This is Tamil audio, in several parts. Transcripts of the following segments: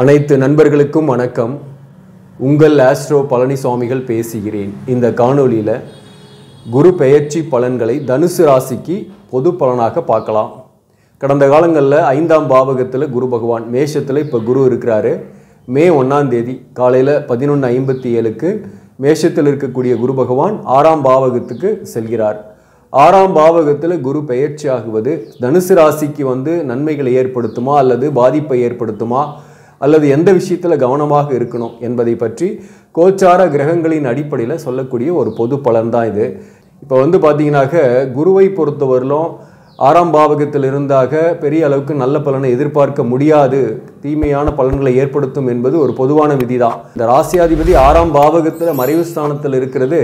அனைத்து நண்பர்களுக்கும் வணக்கம். உங்கள் ஆஸ்ட்ரோ பழனிசாமிகள் பேசுகிறேன். இந்த காணொளியில் குரு பெயர்ச்சி பலன்களை தனுசு ராசிக்கு பொது பலனாக பார்க்கலாம். கடந்த காலங்களில் 5ஆம் பாவகத்தில் குரு பகவான் மேஷத்தில் இப்போ குரு இருக்கிறாரு. மே 1ஆம் தேதி காலையில் 11:57க்கு மேஷத்தில் இருக்கக்கூடிய குரு பகவான் 6ஆம் பாவகத்துக்கு செல்கிறார். 6ஆம் பாவகத்தில் குரு பெயர்ச்சி ஆகுவது தனுசு ராசிக்கு நன்மைகளை ஏற்படுத்துமா அல்லது பாதிப்பை ஏற்படுத்துமா அல்லது எந்த விஷயத்தில் கவனமாக இருக்கணும் என்பதை பற்றி கோச்சார கிரகங்களின் அடிப்படையில் சொல்லக்கூடிய ஒரு பொது பலன் தான் இது. இப்போ பார்த்தீங்கன்னாக்க குருவை பொறுத்தவரையிலும் 6ஆம் பாவகத்தில் இருந்தாக பெரிய அளவுக்கு நல்ல பலனை எதிர்பார்க்க முடியாது, தீமையான பலன்களை ஏற்படுத்தும் என்பது ஒரு பொதுவான விதி தான். இந்த ராசியாதிபதி 6ஆம் பாவகத்தில் மறைவு ஸ்தானத்தில் இருக்கிறது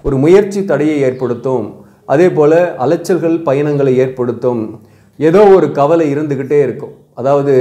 ஒரு முயற்சி தடையை ஏற்படுத்தும், அதே போல் அலைச்சல்கள் பயணங்களை ஏற்படுத்தும், ஏதோ ஒரு கவலை இருந்துக்கிட்டே இருக்கும், அதாவது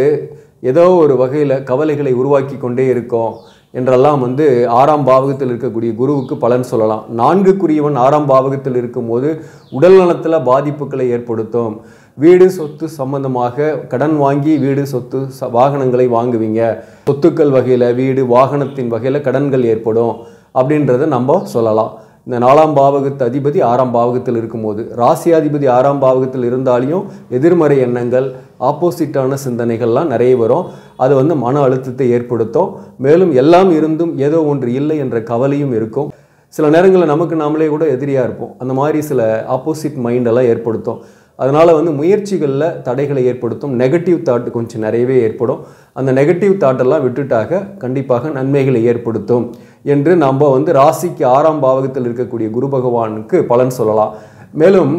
ஏதோ ஒரு வகையில் கவலைகளை உருவாக்கி கொண்டே இருக்கும் என்றெல்லாம் 6ஆம் பாவகத்தில் இருக்கக்கூடிய குருவுக்கு பலன் சொல்லலாம். 4க்குரியவன் 6ஆம் பாவகத்தில் இருக்கும்போது உடல் நலத்தில் பாதிப்புகளை ஏற்படுத்தும். வீடு சொத்து சம்பந்தமாக கடன் வாங்கி வீடு சொத்து வாகனங்களை வாங்குவீங்க, சொத்துக்கள் வகையில் வீடு வாகனத்தின் வகையில் கடன்கள் ஏற்படும் அப்படின்றத நம்ம சொல்லலாம். இந்த 4ஆம் பாவகத்து அதிபதி 6ஆம் பாவகத்தில் இருக்கும்போது ராசியாதிபதி 6ஆம் பாவகத்தில் இருந்தாலையும் எதிர்மறை எண்ணங்கள் ஆப்போசிட்டான சிந்தனைகள்லாம் நிறைய வரும். அது மன அழுத்தத்தை ஏற்படுத்தும். மேலும் எல்லாம் இருந்தும் ஏதோ ஒன்று இல்லை என்ற கவலையும் இருக்கும். சில நேரங்களில் நமக்கு நாமளே கூட எதிரியாக இருப்போம். அந்த மாதிரி சில ஆப்போசிட் மைண்டெல்லாம் ஏற்படுத்தும். அதனால் முயற்சிகளில் தடைகளை ஏற்படுத்தும். நெகட்டிவ் தாட் கொஞ்சம் நிறையவே ஏற்படும். அந்த நெகட்டிவ் தாட்டெல்லாம் விட்டுட்டாக கண்டிப்பாக நன்மைகளை ஏற்படுத்தும் என்று நம்ம ராசிக்கு 6ஆம் பாவகத்தில் இருக்கக்கூடிய குரு பகவானுக்கு பலன் சொல்லலாம். மேலும்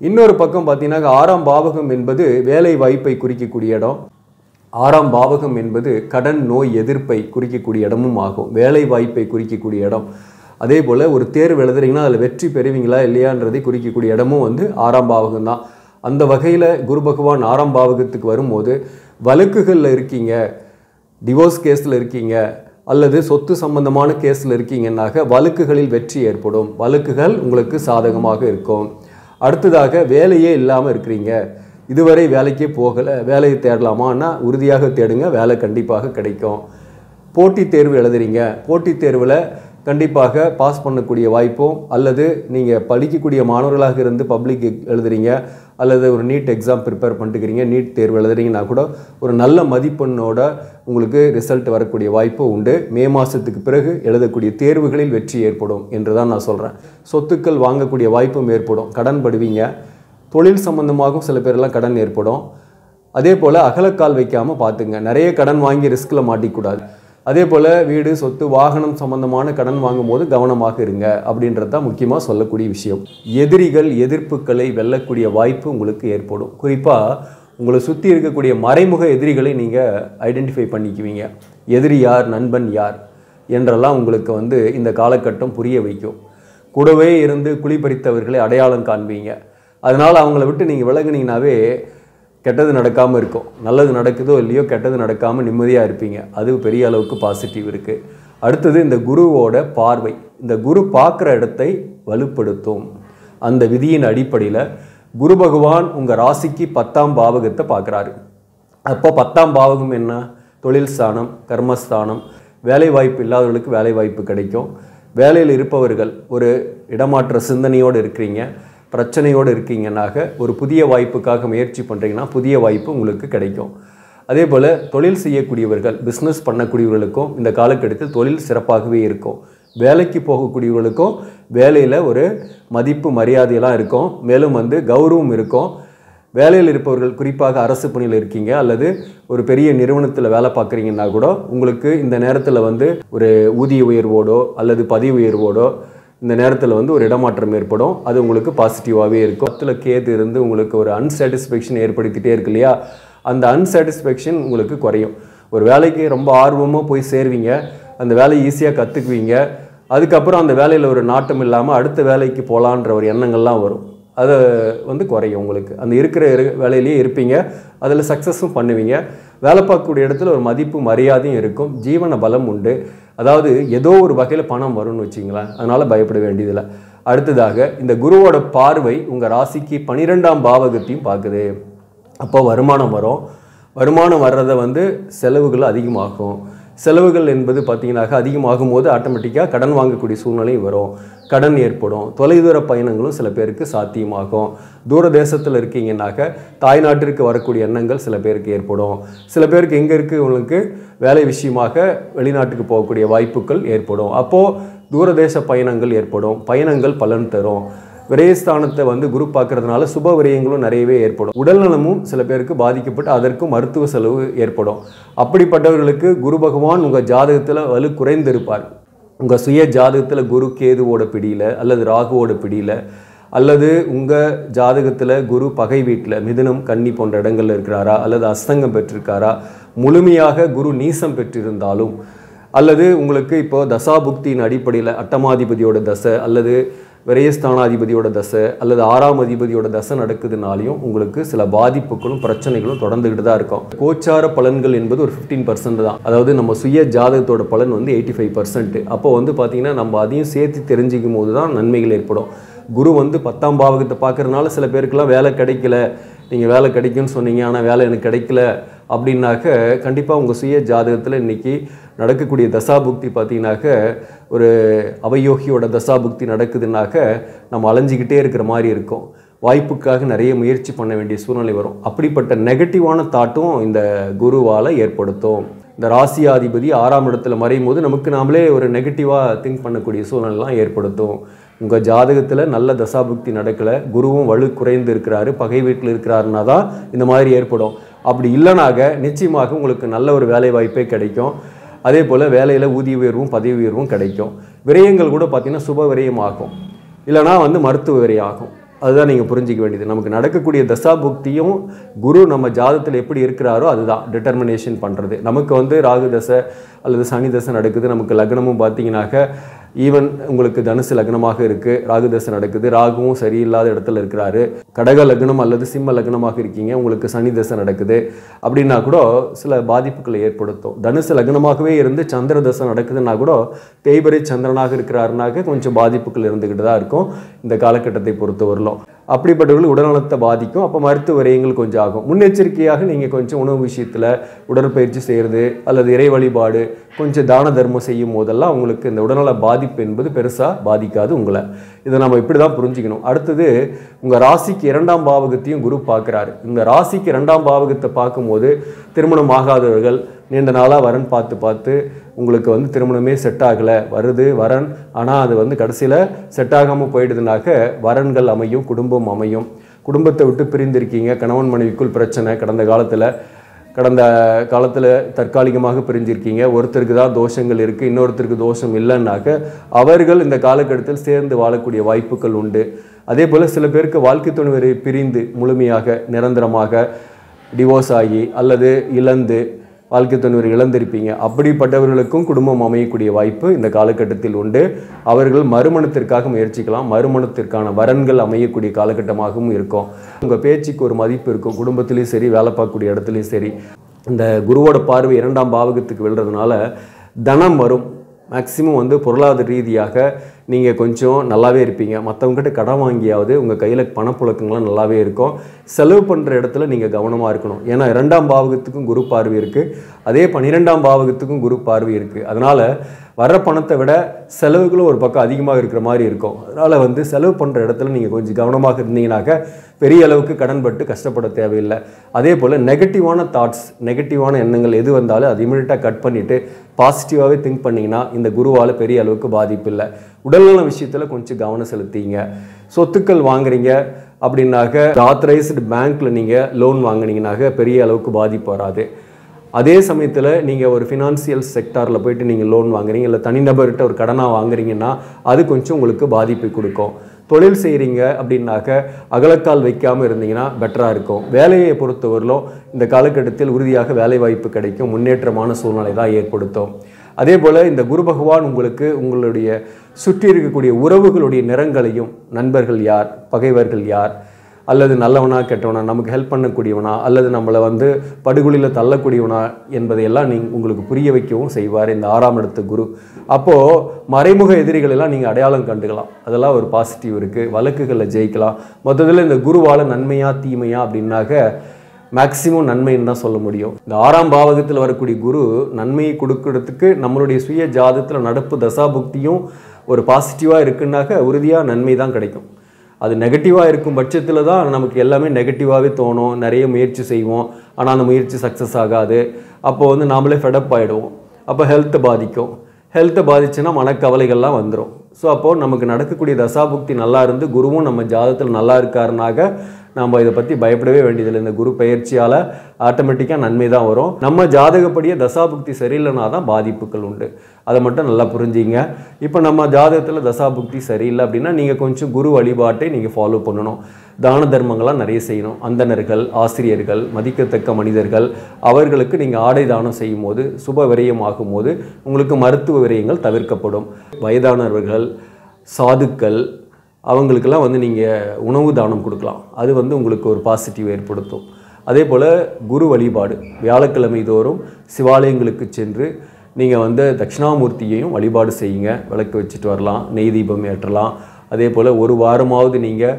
இன்னொரு பக்கம் பார்த்தீங்கன்னா 6ஆம் பாவகம் என்பது வேலை வாய்ப்பை குறிக்கக்கூடிய இடம். 6ஆம் பாவகம் என்பது கடன் நோய் எதிர்ப்பை குறிக்கக்கூடிய இடமும் ஆகும். வேலை வாய்ப்பை குறிக்கக்கூடிய இடம். அதே போல் ஒரு தேர்வு எழுதுறீங்கன்னா அதில் வெற்றி பெறுவீங்களா இல்லையான்றதை குறிக்கக்கூடிய இடமும் 6ஆம் பாவகம் தான். அந்த வகையில் குரு பகவான் 6ஆம் பாவகத்துக்கு வரும்போது வழக்குகளில் இருக்கீங்க, டிவோர்ஸ் கேஸில் இருக்கீங்க அல்லது சொத்து சம்பந்தமான கேஸில் இருக்கீங்கன்னாக வழக்குகளில் வெற்றி ஏற்படும். வழக்குகள் உங்களுக்கு சாதகமாக இருக்கும். அடுத்ததாக வேலையே இல்லாமல் இருக்கிறீங்க, இதுவரை வேலைக்கே போகலை, வேலையை தேடலாமான்னா உறுதியாக தேடுங்க, வேலை கண்டிப்பாக கிடைக்கும். போட்டித் தேர்வு எழுதுறீங்க, போட்டித் தேர்வில் கண்டிப்பாக பாஸ் பண்ணக்கூடிய வாய்ப்பும், அல்லது நீங்கள் படிக்கக்கூடிய மாணவர்களாக இருந்து பப்ளிக் எழுதுறீங்க அல்லது ஒரு நீட் எக்ஸாம் ப்ரிப்பேர் பண்ணிட்டுக்கிறீங்க, நீட் தேர்வு எழுதுறீங்கன்னா கூட ஒரு நல்ல மதிப்பெண்ணோட உங்களுக்கு ரிசல்ட் வரக்கூடிய வாய்ப்பு உண்டு. மே மாதத்துக்கு பிறகு எழுதக்கூடிய தேர்வுகளில் வெற்றி ஏற்படும் என்று தான் நான் சொல்கிறேன். சொத்துக்கள் வாங்கக்கூடிய வாய்ப்பும் ஏற்படும். கடன் படுவீங்க. தொழில் சம்பந்தமாகவும் சில பேரெல்லாம் கடன் ஏற்படும். அதே போல் அகலக்கால் வைக்காமல் பார்த்துங்க, நிறைய கடன் வாங்கி ரிஸ்கில் மாட்டிக்கூடாது. அதே போல் வீடு சொத்து வாகனம் சம்பந்தமான கடன் வாங்கும் போது கவனமாக இருங்க அப்படின்றது தான் முக்கியமாக சொல்லக்கூடிய விஷயம். எதிரிகள் எதிர்ப்புகளை வெல்லக்கூடிய வாய்ப்பு உங்களுக்கு ஏற்படும். குறிப்பாக உங்களை சுற்றி இருக்கக்கூடிய மறைமுக எதிரிகளை நீங்கள் ஐடென்டிஃபை பண்ணிக்குவீங்க. எதிரி யார், நண்பன் யார் என்றெல்லாம் உங்களுக்கு இந்த காலகட்டம் புரிய வைக்கும். கூடவே இருந்து குழிப்பறித்தவர்களை அடையாளம் காண்பீங்க. அதனால் அவங்கள விட்டு நீங்கள் விலகுனீங்கனாவே கெட்டது நடக்காமல் இருக்கும். நல்லது நடக்குதோ இல்லையோ கெட்டது நடக்காமல் நிம்மதியாக இருப்பீங்க. அது பெரிய அளவுக்கு பாசிட்டிவ் இருக்குது. அடுத்தது இந்த குருவோட பார்வை. இந்த குரு பார்க்குற இடத்தை வலுப்படுத்தும். அந்த விதியின் அடிப்படையில் குரு பகவான் உங்கள் ராசிக்கு 10ஆம் பாவகத்தை பார்க்குறாரு. அப்போ 10ஆம் பாவகம் என்ன? தொழில் ஸ்தானம், கர்மஸ்தானம். வேலை வாய்ப்பு இல்லாதவர்களுக்கு வேலை வாய்ப்பு கிடைக்கும். வேலையில் இருப்பவர்கள் ஒரு இடமாற்ற சிந்தனையோடு இருக்கிறீங்க, பிரச்சனையோடு இருக்கீங்கன்னாக ஒரு புதிய வாய்ப்புக்காக முயற்சி பண்ணுறீங்கன்னா புதிய வாய்ப்பு உங்களுக்கு கிடைக்கும். அதே போல் தொழில் செய்யக்கூடியவர்கள், பிஸ்னஸ் பண்ணக்கூடியவர்களுக்கும் இந்த காலகட்டத்தில் தொழில் சிறப்பாகவே இருக்கும். வேலைக்கு போகக்கூடியவர்களுக்கும் வேலையில் ஒரு மதிப்பு மரியாதையெல்லாம் இருக்கும். மேலும் கௌரவம் இருக்கும். வேலையில் இருப்பவர்கள், குறிப்பாக அரசு பணியில் இருக்கீங்க அல்லது ஒரு பெரிய நிறுவனத்தில் வேலை பார்க்குறீங்கன்னா கூட உங்களுக்கு இந்த நேரத்தில் ஒரு ஊதிய உயர்வோடோ அல்லது பதவி உயர்வோடோ இந்த நேரத்தில் ஒரு இடமாற்றம் ஏற்படும். அது உங்களுக்கு பாசிட்டிவாகவே இருக்கும். 10ல் கேது இருந்து உங்களுக்கு ஒரு அன்சாட்டிஸ்ஃபேக்ஷன் ஏற்படுத்திகிட்டே இருக்கு இல்லையா? அந்த அன்சாட்டிஸ்ஃபேக்ஷன் உங்களுக்கு குறையும். ஒரு வேலைக்கு ரொம்ப ஆர்வமாக போய் சேருவீங்க, அந்த வேலையை ஈஸியாக கற்றுக்குவீங்க. அதுக்கப்புறம் அந்த வேலையில் ஒரு நாட்டம் இல்லாமல் அடுத்த வேலைக்கு போகலான்ற ஒரு எண்ணங்கள்லாம் வரும். அதை குறையும். உங்களுக்கு அந்த இருக்கிற வேலையிலேயே இருப்பீங்க, அதில் சக்ஸஸும் பண்ணுவீங்க. வேலை பார்க்கக்கூடிய இடத்துல ஒரு மதிப்பு மரியாதையும் இருக்கும். ஜீவன பலம் உண்டு. அதாவது ஏதோ ஒரு வகையில் பணம் வரும்னு வச்சிங்களேன், அதனால் பயப்பட வேண்டியதில்லை. அடுத்ததாக இந்த குருவோட பார்வை உங்கள் ராசிக்கு 12ஆம் பாவகத்தையும் பார்க்குது. அப்போ வருமானம் வரும். வருமானம் வர்றதை வந்து செலவுகள் அதிகமாகும். செலவுகள் என்பது பார்த்தீங்கன்னாக்கா அதிகமாகும் போது ஆட்டோமேட்டிக்காக கடன் வாங்கக்கூடிய சூழ்நிலை வரும், கடன் ஏற்படும். தொலைதூர பயணங்களும் சில பேருக்கு சாத்தியமாகும். தூர தேசத்தில் இருக்கீங்கன்னாக்க தாய்நாட்டிற்கு வரக்கூடிய எண்ணங்கள் சில பேருக்கு ஏற்படும். சில பேருக்கு எங்கே உங்களுக்கு வேலை விஷயமாக வெளிநாட்டுக்கு போகக்கூடிய வாய்ப்புகள் ஏற்படும். அப்போது தூரதேச பயணங்கள் ஏற்படும். பயணங்கள் பலன் தரும். விரயஸ்தானத்தை வந்து குரு பார்க்கறதுனால சுப விரயங்களும் நிறையவே ஏற்படும். உடல்நலமும் சில பேருக்கு பாதிக்கப்பட்டு அதற்கும் மருத்துவ செலவு ஏற்படும். அப்படிப்பட்டவர்களுக்கு குரு பகவான் உங்கள் ஜாதகத்தில் வலு குறைந்திருப்பார். உங்கள் சுய ஜாதகத்தில் குரு கேதுவோட பிடியில் அல்லது ராகுவோட பிடியில் அல்லது உங்கள் ஜாதகத்தில் குரு பகை வீட்டில் மிதுனம் கன்னி போன்ற இடங்களில் இருக்கிறாரா அல்லது அஸ்தங்கம் பெற்றிருக்காரா, முழுமையாக குரு நீசம் பெற்றிருந்தாலும் அல்லது உங்களுக்கு இப்போது தசாபுக்தியின் அடிப்படையில் அட்டமாதிபதியோட தசை அல்லது விரயஸ்தானாதிபதியோட தசை அல்லது 6ஆம் அதிபதியோட தசை நடக்குதுனாலையும் உங்களுக்கு சில பாதிப்புகளும் பிரச்சனைகளும் தொடர்ந்துக்கிட்டு தான் இருக்கும். கோச்சார பலன்கள் என்பது ஒரு 15% தான். அதாவது நம்ம சுய ஜாதகத்தோட பலன் வந்து 85%. அப்போ வந்து பார்த்தீங்கன்னா நம்ம அதையும் சேர்த்து தெரிஞ்சிக்கும் போது தான் நன்மைகள் ஏற்படும். குரு வந்து 10ஆம் பாவகத்தை பார்க்கறதுனால சில பேருக்கெல்லாம் வேலை கிடைக்கல, நீங்கள் வேலை கிடைக்குன்னு சொன்னீங்க ஆனால் வேலை எனக்கு கிடைக்கல அப்படின்னாக்க கண்டிப்பாக உங்கள் சுய ஜாதகத்தில் இன்றைக்கி நடக்கக்கூடிய தசாபுக்தி பார்த்தீங்கன்னாக்க ஒரு அவயோகியோட தசாபுக்தி நடக்குதுன்னாக்க நம்ம அலைஞ்சிக்கிட்டே இருக்கிற மாதிரி இருக்கும். வாய்ப்புக்காக நிறைய முயற்சி பண்ண வேண்டிய சூழ்நிலை வரும். அப்படிப்பட்ட நெகட்டிவான தாட்டும் இந்த குருவால் ஏற்படுத்தும். இந்த ராசியாதிபதி 6ஆம் இடத்துல மறையும் போது நமக்கு நாமளே ஒரு நெகட்டிவாக திங்க் பண்ணக்கூடிய சூழ்நிலைலாம் ஏற்படுத்தும். உங்கள் ஜாதகத்தில் நல்ல தசாபுக்தி நடக்கலை, குருவும் வலு குறைந்து இருக்கிறாரு, பகை வீட்டில் இருக்கிறாருன்னா தான் இந்த மாதிரி ஏற்படும். அப்படி இல்லைனாக நிச்சயமாக உங்களுக்கு நல்ல ஒரு வேலை வாய்ப்பே கிடைக்கும். அதே போல் வேலையில் ஊதிய உயர்வும் பதவி உயர்வும் கிடைக்கும். விரயங்கள் கூட பார்த்திங்கன்னா சுப விரயம் ஆகும், இல்லைனா வந்து மருத்துவ விரயம் ஆகும். அதுதான் நீங்கள் புரிஞ்சிக்க வேண்டியது. நமக்கு நடக்கக்கூடிய தசாபுக்தியும் குரு நம்ம ஜாதகத்தில் எப்படி இருக்கிறாரோ அதுதான் டிட்டர்மினேஷன் பண்ணுறது. நமக்கு வந்து ராகு தசை அல்லது சனி தசை நடக்குது, நமக்கு லக்னமும் பார்த்தீங்கன்னாக்க ஈவன் உங்களுக்கு தனுசு லக்னமாக இருக்குது, ராகு தசை நடக்குது, ராகுவும் சரியில்லாத இடத்துல இருக்கிறாரு, கடக லக்னம் அல்லது சிம்ம லக்னமாக இருக்கீங்க, உங்களுக்கு சனி தசை நடக்குது அப்படின்னா கூட சில பாதிப்புகளை ஏற்படுத்தும். தனுசு லக்னமாகவே இருந்து சந்திர தசை நடக்குதுன்னா கூட தேய்பிரை சந்திரனாக இருக்கிறாருனாக்க கொஞ்சம் பாதிப்புகள் இருந்துக்கிட்டு தான் இருக்கும் இந்த காலகட்டத்தை பொறுத்த வரலும். அப்படிப்பட்டவர்கள் உடல்நலத்தை பாதிக்கும். அப்போ மருத்துவ விரயங்கள் கொஞ்சம் ஆகும். முன்னெச்சரிக்கையாக நீங்கள் கொஞ்சம் உணவு விஷயத்தில் உடற்பயிற்சி செய்கிறது அல்லது இறை வழிபாடு கொஞ்சம் தான தர்மம் செய்யும் போதெல்லாம் உங்களுக்கு இந்த உடல்நல பாதிப்பு என்பது பெருசாக பாதிக்காது உங்களை. இதை நம்ம இப்படி தான் புரிஞ்சுக்கணும். அடுத்தது உங்கள் ராசிக்கு 2ஆம் பாவகத்தையும் குரு பார்க்குறாரு. இந்த ராசிக்கு 2ஆம் பாவகத்தை பார்க்கும்போது திருமணம் ஆகாதவர்கள் நீண்ட நாளாக வரன் பார்த்து உங்களுக்கு வந்து திருமணமே செட் ஆகலை, வருது வரன் ஆனால் அது வந்து கடைசியில் செட் ஆகாமல் போயிடுதுனாக்க வரன்கள் அமையும், குடும்பம் அமையும். குடும்பத்தை விட்டு பிரிந்திருக்கீங்க, கணவன் மனைவிக்குள் பிரச்சனை, கடந்த காலத்தில் தற்காலிகமாக பிரிஞ்சிருக்கீங்க, ஒருத்தருக்கு தான் தோஷங்கள் இருக்குது, இன்னொருத்தருக்கு தோஷம் இல்லைன்னாக்க அவர்கள் இந்த காலகட்டத்தில் சேர்ந்து வாழக்கூடிய வாய்ப்புகள் உண்டு. அதே போல் சில பேருக்கு வாழ்க்கை துணைவரை பிரிந்து முழுமையாக நிரந்தரமாக டிவோர்ஸ் ஆகி அல்லது இழந்து வாழ்க்கை துணைவர் இழந்திருப்பீங்க. அப்படிப்பட்டவர்களுக்கும் குடும்பம் அமையக்கூடிய வாய்ப்பு இந்த காலகட்டத்தில் உண்டு. அவர்கள் மறுமணத்திற்காக முயற்சிக்கலாம். மறுமணத்திற்கான வரன்கள் அமையக்கூடிய காலகட்டமாகவும் இருக்கும். உங்கள் பேச்சுக்கு ஒரு மதிப்பு இருக்கும், குடும்பத்திலையும் சரி வேலை பார்க்கக்கூடிய இடத்துலையும் சரி. இந்த குருவோட பார்வை 2ஆம் பாவகத்துக்கு விழுறதுனால தனம் வரும். மேக்சிமம் வந்து பொருளாதார ரீதியாக நீங்கள் கொஞ்சம் நல்லாவே இருப்பீங்க. மற்றவங்ககிட்ட கடன் வாங்கியாவது உங்கள் கையில் பணப்புழக்கங்கள்லாம் நல்லாவே இருக்கும். செலவு பண்ணுற இடத்துல நீங்கள் கவனமாக இருக்கணும். ஏன்னா 2ஆம் பாவகத்துக்கும் குரு பார்வை இருக்குது, அதே 12ஆம் பாவகத்துக்கும் குரு பார்வை இருக்குது. அதனால் வர்ற பணத்தை விட செலவுகளும் ஒரு பக்கம் அதிகமாக இருக்கிற மாதிரி இருக்கும். அதனால் வந்து செலவு பண்ணுற இடத்துல நீங்கள் கொஞ்சம் கவனமாக இருந்தீங்கன்னாக்க பெரிய அளவுக்கு கடன்பட்டு கஷ்டப்பட தேவையில்லை. அதே போல் நெகட்டிவான தாட்ஸ், நெகட்டிவான எண்ணங்கள் எது வந்தாலும் அது இமீடியட்டாக கட் பண்ணிவிட்டு பாசிட்டிவாகவே திங்க் பண்ணிங்கன்னா இந்த குருவால் பெரிய அளவுக்கு பாதிப்பு இல்லை. உடல்நல விஷயத்தில் கொஞ்சம் கவனம் செலுத்திங்க. சொத்துக்கள் வாங்குறீங்க அப்படின்னாக்க ஆத்தரைஸ்டு பேங்க்கில் நீங்கள் லோன் வாங்கினீங்கன்னாக்க பெரிய அளவுக்கு பாதிப்பு வராது. அதே சமயத்தில் நீங்கள் ஒரு ஃபினான்சியல் செக்டாரில் போய்ட்டு நீங்கள் லோன் வாங்குறீங்க, இல்லை தனிநபர்கிட்ட ஒரு கடனாக வாங்குறீங்கன்னா அது கொஞ்சம் உங்களுக்கு பாதிப்பை கொடுக்கும். தொழில் செய்கிறீங்க அப்படின்னாக்க அகலக்கால் வைக்காமல் இருந்தீங்கன்னா பெட்டராக இருக்கும். வேலையை பொறுத்தவரையிலும் இந்த காலகட்டத்தில் உறுதியாக வேலை வாய்ப்பு கிடைக்கும், முன்னேற்றமான சூழ்நிலை தான் ஏற்படுத்தும். அதே போல் இந்த குரு பகவான் உங்களுக்கு உங்களுடைய சுற்றி இருக்கக்கூடிய உறவுகளுடைய நிறங்களையும், நண்பர்கள் யார், பகைவர்கள் யார், அல்லது நல்லவனா கெட்டவனா, நமக்கு ஹெல்ப் பண்ணக்கூடியவனா அல்லது நம்மளை வந்து படுகொலியில் தள்ளக்கூடியவனா என்பதையெல்லாம் உங்களுக்கு புரிய வைக்கவும் செய்வார் இந்த 6ஆம் இடத்து குரு. அப்போது மறைமுக எதிரிகளெல்லாம் நீங்கள் அடையாளம் கண்டுக்கலாம். அதெல்லாம் ஒரு பாசிட்டிவ் இருக்குது. வழக்குகளில் ஜெயிக்கலாம். மொத்தத்தில் இந்த குருவால் நன்மையா தீமையா அப்படின்னாக்க மேக்சிமம் நன்மைன்னு தான் சொல்ல முடியும். இந்த 6ஆம் பாவகத்தில் வரக்கூடிய குரு நன்மையை கொடுக்கறதுக்கு நம்மளுடைய சுய ஜாதகத்தில் நடப்பு தசாபுக்தியும் ஒரு பாசிட்டிவாக இருக்குன்னாக்க உறுதியாக நன்மை தான் கிடைக்கும். அது நெகட்டிவாக இருக்கும் பட்சத்தில் தான் நமக்கு எல்லாமே நெகட்டிவாகவே தோணும். நிறைய முயற்சி செய்வோம், ஆனால் அந்த முயற்சி சக்ஸஸ் ஆகாது. அப்போது நாமளே ஃபெடப் ஆகிடுவோம். அப்போ ஹெல்த்தை பாதிக்கும். ஹெல்த்தை பாதிச்சுன்னா மனக்கவலைகள்லாம் வந்துடும். ஸோ அப்போது நமக்கு நடக்கக்கூடிய தசாபுக்தி நல்லா இருந்து குருவும் நம்ம ஜாதகத்தில் நல்லா இருக்காருனாக நம்ம இதை பற்றி பயப்படவே வேண்டியதில்லை. இந்த குரு பெயர்ச்சியால் ஆட்டோமேட்டிக்காக நன்மை தான் வரும். நம்ம ஜாதகப்படியே தசாபுக்தி சரியில்லைனா தான் பாதிப்புகள் உண்டு. அதை மட்டும் நல்லா புரிஞ்சிங்க. இப்போ நம்ம ஜாதகத்தில் தசாபுக்தி சரியில்லை அப்படின்னா நீங்கள் கொஞ்சம் குரு வழிபாட்டை நீங்கள் ஃபாலோ பண்ணணும். தான தர்மங்கள்லாம் நிறைய செய்யணும். அந்தணர்கள், ஆசிரியர்கள், மதிக்கத்தக்க மனிதர்கள் அவர்களுக்கு நீங்கள் ஆடை தானம் செய்யும் போது, சுப விரயம் ஆகும்போது உங்களுக்கு மருத்துவ விரயங்கள் தவிர்க்கப்படும். வயதானவர்கள், சாதுக்கள் அவங்களுக்கெல்லாம் நீங்கள் உணவு தானம் கொடுக்கலாம். அது உங்களுக்கு ஒரு பாசிட்டிவ் ஏற்படுத்தும். அதே போல் குரு வழிபாடு வியாழக்கிழமை தோறும் சிவாலயங்களுக்கு சென்று நீங்கள் தட்சிணாமூர்த்தியையும் வழிபாடு செய்யுங்க. விளக்கு வச்சுட்டு வரலாம், நெய் தீபம் ஏற்றலாம். அதே போல் ஒரு வாரமாவது நீங்கள்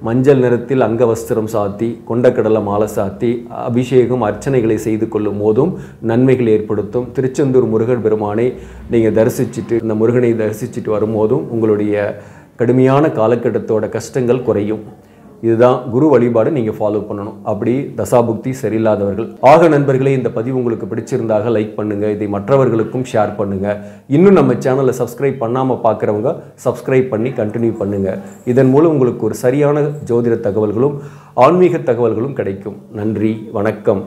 மஞ்சள் நிறத்தில் அங்க வஸ்திரம் சாத்தி, கொண்டக்கடலை மாலை சாத்தி, அபிஷேகம் அர்ச்சனைகளை செய்து கொள்ளும் போதும் நன்மைகள் ஏற்படுத்தும். திருச்செந்தூர் முருகன் பெருமானை நீங்கள் தரிசிச்சுட்டு, இந்த முருகனை தரிசிச்சுட்டு வரும்போதும் உங்களுடைய கடுமையான காலகட்டத்தோட கஷ்டங்கள் குறையும். இதுதான் குரு வழிபாடு நீங்கள் ஃபாலோ பண்ணணும். அப்படி தசாபுக்தி சரியில்லாதவர்கள். ஆக நண்பர்களே, இந்த பதிவு உங்களுக்கு பிடிச்சிருந்தாக லைக் பண்ணுங்கள். இதை மற்றவர்களுக்கும் ஷேர் பண்ணுங்கள். இன்னும் நம்ம சேனலை சப்ஸ்கிரைப் பண்ணாமல் பார்க்குறவங்க சப்ஸ்கிரைப் பண்ணி கண்டினியூ பண்ணுங்கள். இதன் மூலம் உங்களுக்கு ஒரு சரியான ஜோதிட தகவல்களும் ஆன்மீக தகவல்களும் கிடைக்கும். நன்றி, வணக்கம்.